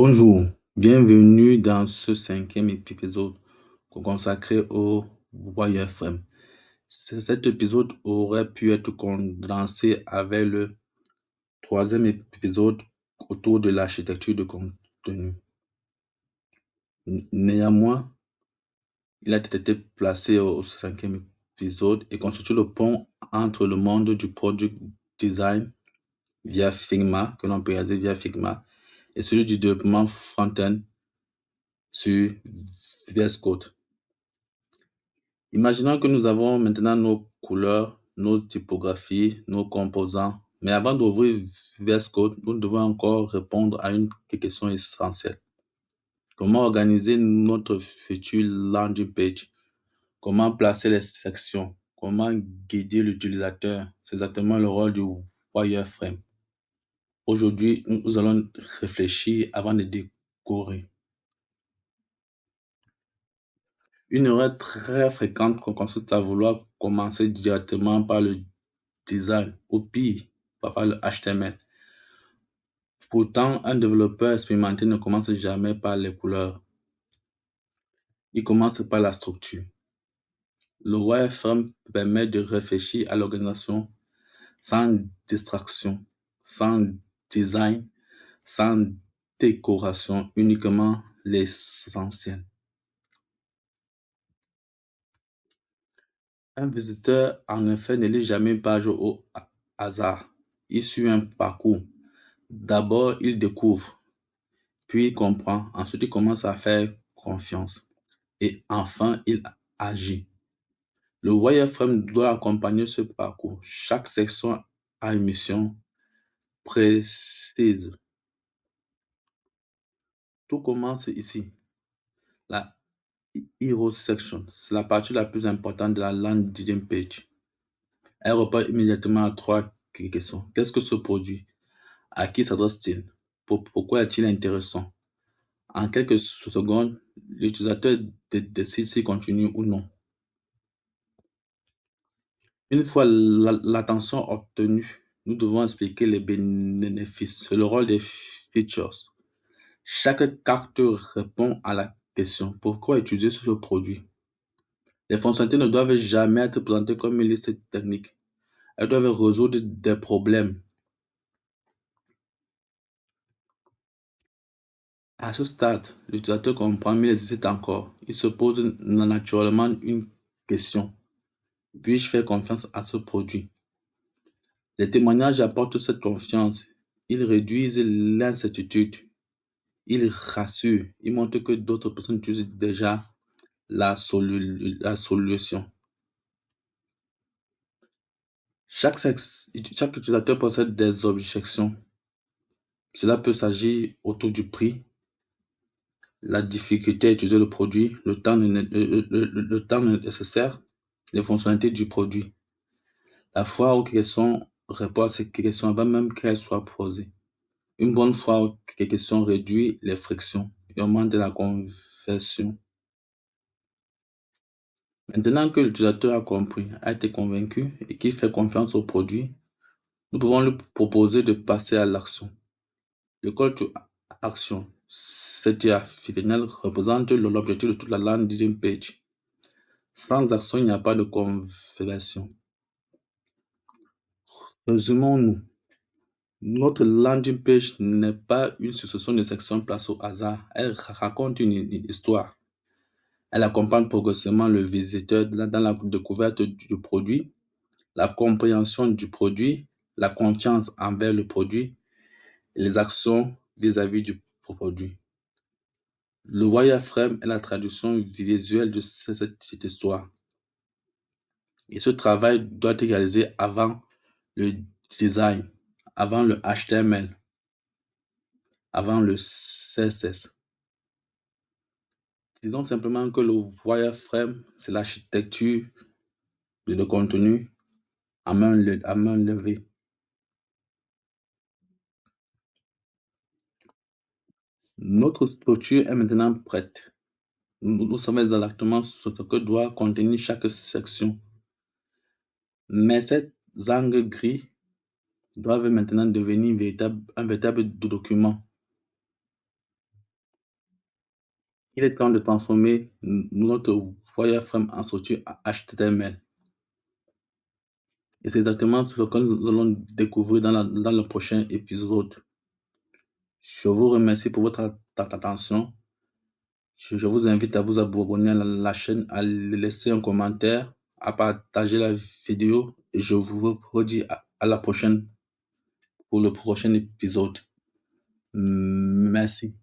Bonjour, bienvenue dans ce cinquième épisode consacré au wireframe. Cet épisode aurait pu être condensé avec le troisième épisode autour de l'architecture de contenu. Néanmoins, il a été placé au cinquième épisode et constitue le pont entre le monde du product design via Figma, que l'on peut réaliser via Figma, et celui du développement front-end sur VS Code. Imaginons que nous avons maintenant nos couleurs, nos typographies, nos composants. Mais avant d'ouvrir VS Code, nous devons encore répondre à une question essentielle. Comment organiser notre future landing page? Comment placer les sections? Comment guider l'utilisateur? C'est exactement le rôle du wireframe. Aujourd'hui, nous allons réfléchir avant de décorer. Une erreur très fréquente consiste à vouloir commencer directement par le design, ou pire, par le HTML. Pourtant, un développeur expérimenté ne commence jamais par les couleurs. Il commence par la structure. Le wireframe permet de réfléchir à l'organisation sans distraction, sans design, sans décoration, uniquement l'essentiel. Un visiteur, en effet, ne lit jamais une page au hasard. Il suit un parcours. D'abord, il découvre, puis il comprend, ensuite il commence à faire confiance et enfin il agit. Le wireframe doit accompagner ce parcours. Chaque section a une mission précise. Tout commence ici. La Hero Section, c'est la partie la plus importante de la landing page. Elle répond immédiatement à trois questions. Qu'est-ce que ce produit? À qui s'adresse-t-il? Pourquoi est-il intéressant? En quelques secondes, l'utilisateur décide s'il continue ou non. Une fois l'attention obtenue, nous devons expliquer les bénéfices. C'est le rôle des features. Chaque carte répond à la question: pourquoi utiliser ce produit? Les fonctionnalités ne doivent jamais être présentées comme une liste technique. Elles doivent résoudre des problèmes. À ce stade, l'utilisateur comprend, mais il hésite encore. Il se pose naturellement une question: puis-je faire confiance à ce produit? Les témoignages apportent cette confiance. Ils réduisent l'incertitude. Ils rassurent. Ils montrent que d'autres personnes utilisent déjà la solution. Chaque utilisateur possède des objections. Cela peut s'agir autour du prix, la difficulté à utiliser le produit, le temps nécessaire, les fonctionnalités du produit. La fois où quelqu'un répond à ces questions avant même qu'elles soient posées. Une bonne fois où ces questions réduit les frictions et augmente la conversion. Maintenant que l'utilisateur a compris, a été convaincu et qu'il fait confiance au produit, nous pouvons lui proposer de passer à l'action. Le call to action, c'est-à-dire final, représente l'objectif de toute la landing page. Sans action, il n'y a pas de conversion. Résumons-nous. Notre landing page n'est pas une succession de sections placées au hasard. Elle raconte une histoire. Elle accompagne progressivement le visiteur dans la découverte du produit, la compréhension du produit, la confiance envers le produit et les actions vis-à-vis du produit. Le wireframe est la traduction visuelle de cette histoire. Et ce travail doit être réalisé avant le design, avant le HTML, avant le CSS. Disons simplement que le wireframe, c'est l'architecture de contenu à main levée. Notre structure est maintenant prête. Nous savons exactement ce que doit contenir chaque section. Mais ces angles gris doivent maintenant devenir un véritable document. Il est temps de transformer notre wireframe en structure HTML. Et c'est exactement ce que nous allons découvrir dans le prochain épisode. Je vous remercie pour votre attention. Je vous invite à vous abonner à la chaîne, à laisser un commentaire, à partager la vidéo. Et je vous redis à la prochaine pour le prochain épisode. Merci.